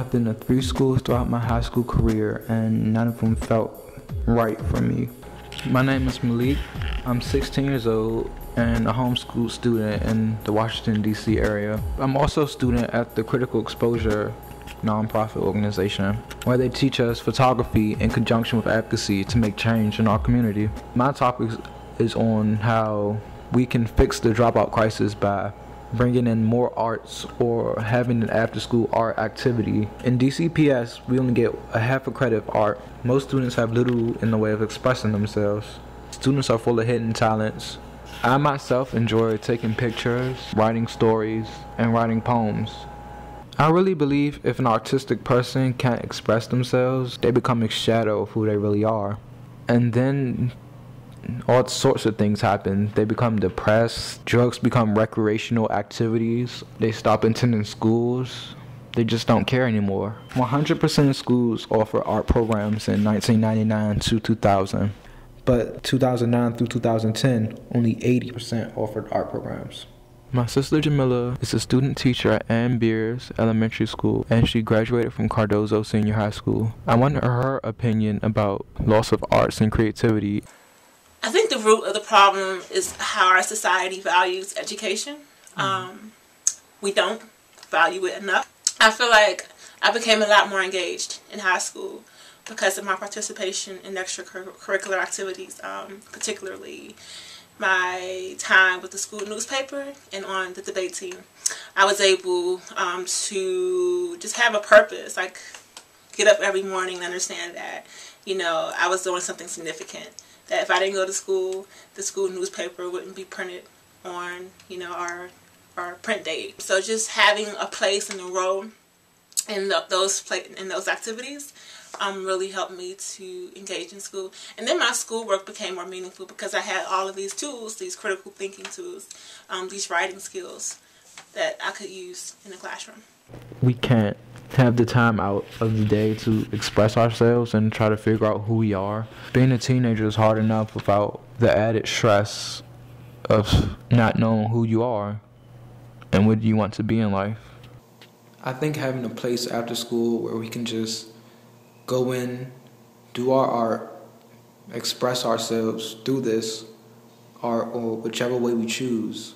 I've been to 3 schools throughout my high school career, and none of them felt right for me. My name is Malik. I'm 16 years old and a homeschool student in the Washington, D.C. area. I'm also a student at the Critical Exposure nonprofit organization, where they teach us photography in conjunction with advocacy to make change in our community. My topic is on how we can fix the dropout crisis by bringing in more arts or having an after-school art activity. In DCPS, we only get a half a credit of art. Most students have little in the way of expressing themselves. Students are full of hidden talents. I myself enjoy taking pictures, writing stories, and writing poems. I really believe if an artistic person can't express themselves, they become a shadow of who they really are. And then all sorts of things happen. They become depressed, drugs become recreational activities, they stop attending schools, they just don't care anymore. 100% of schools offer art programs in 1999 to 2000, but 2009 through 2010, only 80% offered art programs. My sister Jamila is a student teacher at Ann Beers Elementary School, and she graduated from Cardozo Senior High School. I wanted her opinion about loss of arts and creativity. I think the root of the problem is how our society values education. We don't value it enough. I feel like I became a lot more engaged in high school because of my participation in extracurricular activities, particularly my time with the school newspaper and on the debate team. I was able to just have a purpose, like get up every morning and understand that, I was doing something significant. That if I didn't go to school, the school newspaper wouldn't be printed on, our print date. So just having a place and a role in those activities really helped me to engage in school. And then my schoolwork became more meaningful because I had all of these tools, these critical thinking tools, these writing skills that I could use in the classroom. We can't have the time out of the day to express ourselves and try to figure out who we are. Being a teenager is hard enough without the added stress of not knowing who you are and what you want to be in life. I think having a place after school where we can just go in, do our art, express ourselves through this art or whichever way we choose,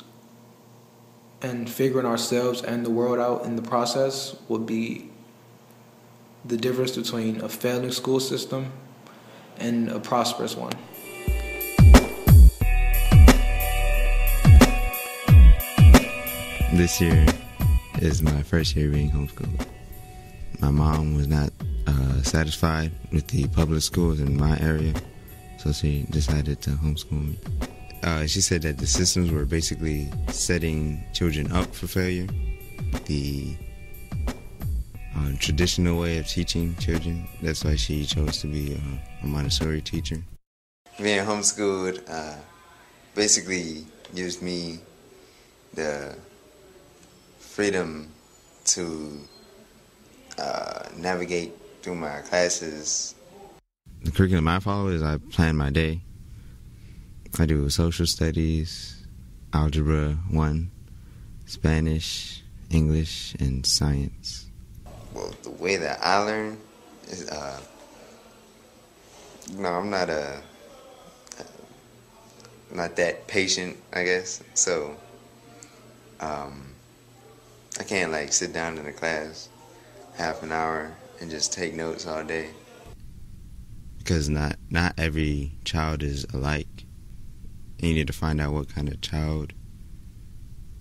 and figuring ourselves and the world out in the process would be the difference between a failing school system and a prosperous one. This year is my first year being homeschooled. My mom was not satisfied with the public schools in my area, so she decided to homeschool me. She said that the systems were basically setting children up for failure. The traditional way of teaching children, that's why she chose to be a Montessori teacher. Being homeschooled basically gives me the freedom to navigate through my classes. The curriculum I follow is I plan my day. I do social studies, algebra 1, Spanish, English, and science. Well, the way that I learn is, I'm not not that patient, I guess. So, I can't sit down in a class half an hour and just take notes all day. Because not every child is alike. You need to find out what kind of child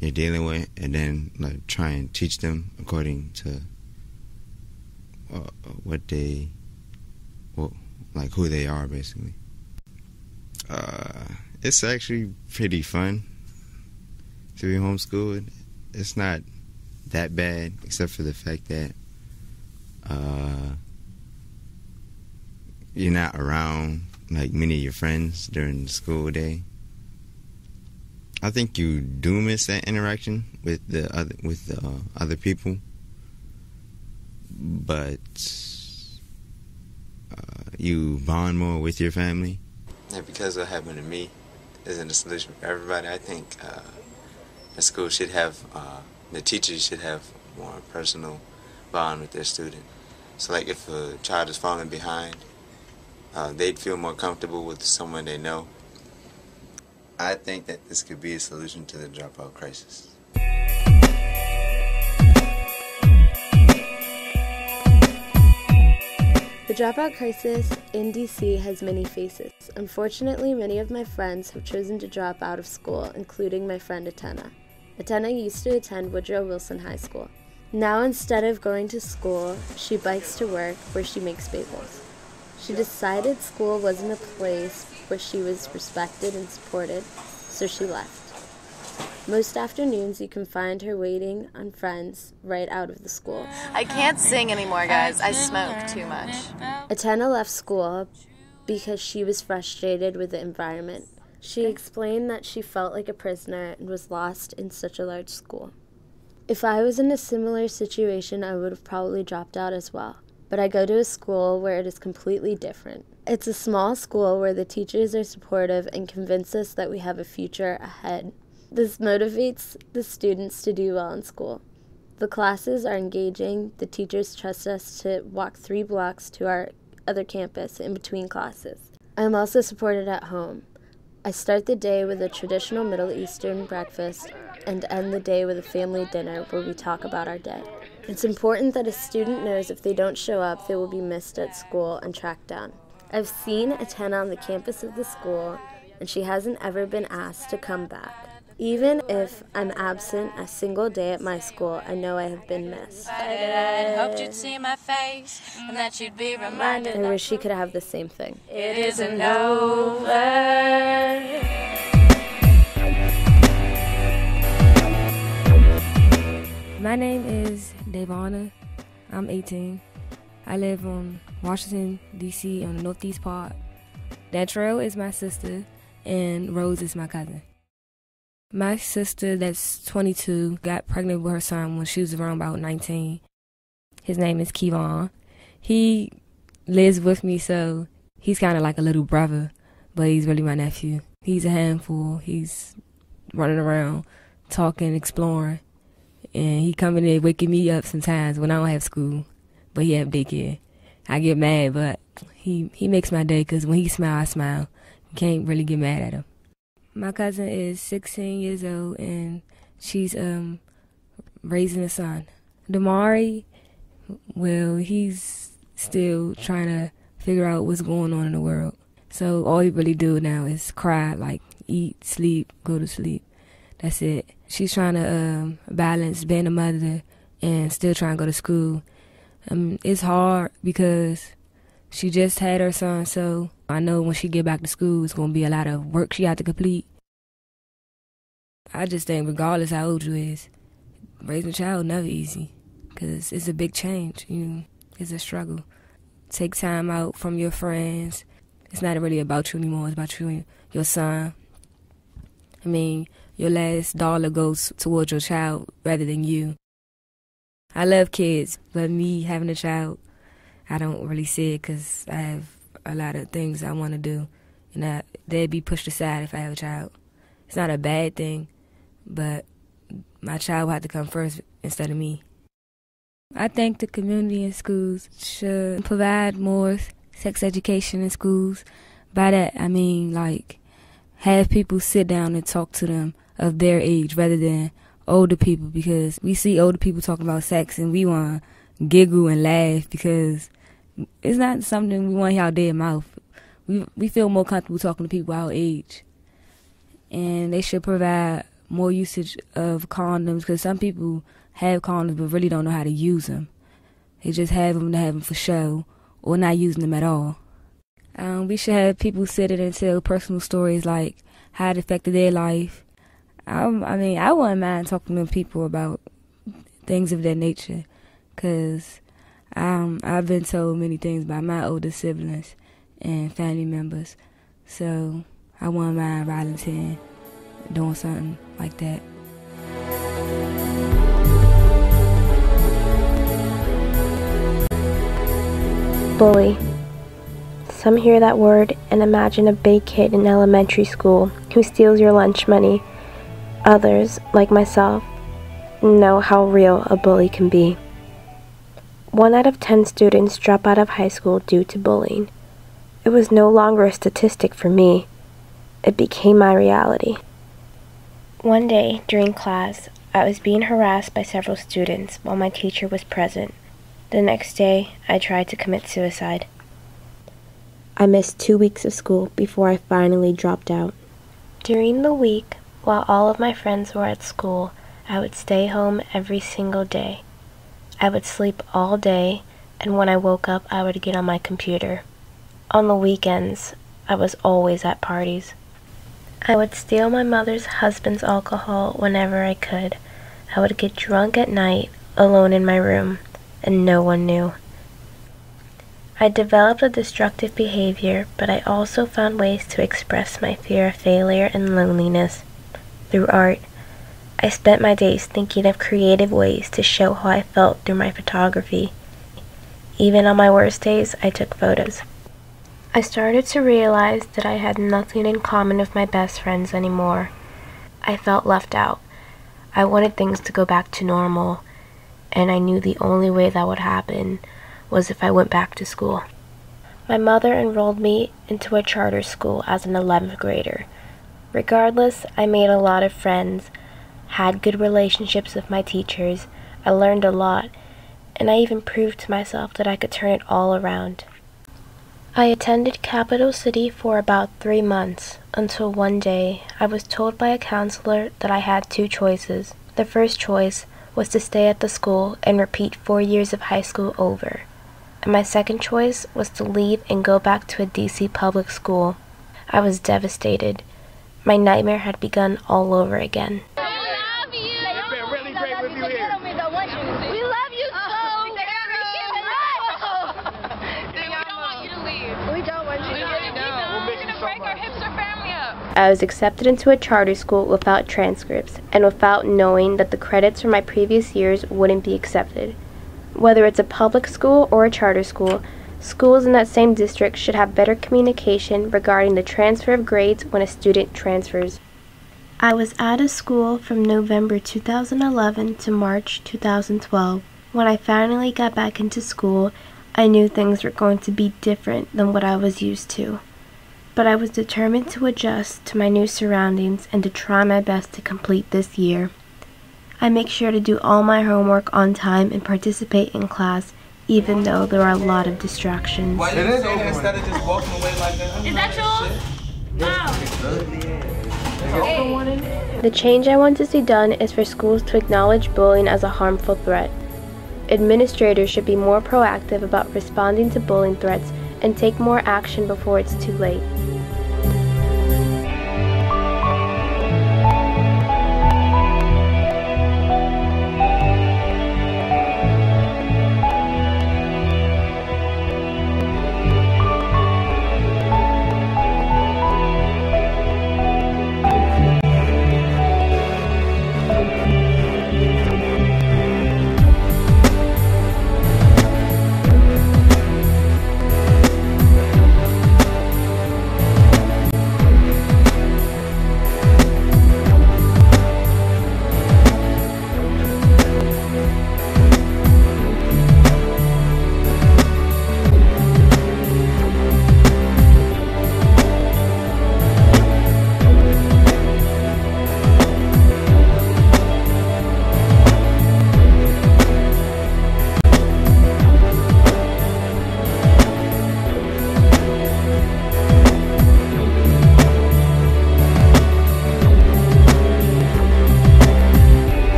you're dealing with, and then try and teach them according to who they are, basically. It's actually pretty fun to be homeschooled. It's not that bad, except for the fact that you're not around many of your friends during the school day. I think you do miss that interaction with the other people, but you bond more with your family. Yeah, because what happened to me isn't a solution for everybody. I think the school should have, the teachers should have more personal bond with their student. So like if a child is falling behind, they'd feel more comfortable with someone they know. I think that this could be a solution to the dropout crisis. The dropout crisis in DC has many faces. Unfortunately, many of my friends have chosen to drop out of school, including my friend Atena. Atena used to attend Woodrow Wilson High School. Now, instead of going to school, she bikes to work where she makes bagels. She decided school wasn't a place where she was respected and supported, so she left. Most afternoons, you can find her waiting on friends right out of the school. I can't sing anymore, guys. I smoke too much. Atena left school because she was frustrated with the environment. She explained that she felt like a prisoner and was lost in such a large school. If I was in a similar situation, I would have probably dropped out as well. But I go to a school where it is completely different. It's a small school where the teachers are supportive and convince us that we have a future ahead. This motivates the students to do well in school. The classes are engaging. The teachers trust us to walk 3 blocks to our other campus in between classes. I am also supported at home. I start the day with a traditional Middle Eastern breakfast and end the day with a family dinner where we talk about our day. It's important that a student knows if they don't show up, they will be missed at school and tracked down. I've seen Atena on the campus of the school, and she hasn't ever been asked to come back. Even if I'm absent a single day at my school, I know I have been missed. I hoped you'd see my face and that you'd be reminded. I wish she could have the same thing. It isn't over. My name is Devonna. I'm 18. I live on Washington, D.C. on the northeast part. Dantrell is my sister, and Rose is my cousin. My sister, that's 22, got pregnant with her son when she was around about 19. His name is Kevon. He lives with me, so he's kind of like a little brother, but he's really my nephew. He's a handful. He's running around, talking, exploring, and he coming in waking me up sometimes when I don't have school, but he have daycare. I get mad, but he makes my day because when he smiles, I smile. You can't really get mad at him. My cousin is 16 years old, and she's raising a son. Damari, well, he's still trying to figure out what's going on in the world. So all he really do now is cry, like eat, sleep, go to sleep. That's it. She's trying to balance being a mother and still trying to go to school. It's hard because she just had her son, so I know when she get back to school, it's going to be a lot of work she have to complete. I just think regardless how old you is, raising a child never easy because it's a big change. It's a struggle. Take time out from your friends. It's not really about you anymore. It's about you and your son. I mean, your last dollar goes towards your child rather than you. I love kids, but me having a child, I don't really see it because I have a lot of things I want to do, and they'd be pushed aside if I have a child. It's not a bad thing, but my child will have to come first instead of me. I think the community and schools should provide more sex education in schools. By that, I mean, like, have people sit down and talk to them of their age rather than older people, because we see older people talking about sex and we want to giggle and laugh because it's not something we want to hear out their mouth. We feel more comfortable talking to people our age. And they should provide more usage of condoms because some people have condoms but really don't know how to use them. They just have them to have them for show or not using them at all. We should have people sit in and tell personal stories like how it affected their life. I wouldn't mind talking to people about things of that nature because I've been told many things by my older siblings and family members. So I wouldn't mind volunteering, doing something like that. Bully. Some hear that word and imagine a big kid in elementary school who steals your lunch money. Others, like myself, know how real a bully can be. 1 out of 10 students drop out of high school due to bullying. It was no longer a statistic for me. It became my reality. One day, during class, I was being harassed by several students while my teacher was present. The next day, I tried to commit suicide. I missed 2 weeks of school before I finally dropped out. During the week, while all of my friends were at school, I would stay home every single day. I would sleep all day, and when I woke up, I would get on my computer. On the weekends, I was always at parties. I would steal my mother's husband's alcohol whenever I could. I would get drunk at night, alone in my room, and no one knew. I developed a destructive behavior, but I also found ways to express my fear of failure and loneliness through art. I spent my days thinking of creative ways to show how I felt through my photography. Even on my worst days, I took photos. I started to realize that I had nothing in common with my best friends anymore. I felt left out. I wanted things to go back to normal, and I knew the only way that would happen was if I went back to school. My mother enrolled me into a charter school as an 11th grader. Regardless, I made a lot of friends, had good relationships with my teachers, I learned a lot, and I even proved to myself that I could turn it all around. I attended Capital City for about 3 months, until one day I was told by a counselor that I had 2 choices. The first choice was to stay at the school and repeat 4 years of high school over. And my second choice was to leave and go back to a DC public school. I was devastated. My nightmare had begun all over again. We love you. It's been really great with you here. We love you so We don't want you to leave. We're going to break our hipster family up. I was accepted into a charter school without transcripts and without knowing that the credits from my previous years wouldn't be accepted. Whether it's a public school or a charter school, schools in that same district should have better communication regarding the transfer of grades when a student transfers. I was out of school from November 2011 to March 2012. When I finally got back into school, I knew things were going to be different than what I was used to. But I was determined to adjust to my new surroundings and to try my best to complete this year. I make sure to do all my homework on time and participate in class, even though there are a lot of distractions. Why did you say that instead of just walking away like that? Is that yours? The change I want to see done is for schools to acknowledge bullying as a harmful threat. Administrators should be more proactive about responding to bullying threats and take more action before it's too late.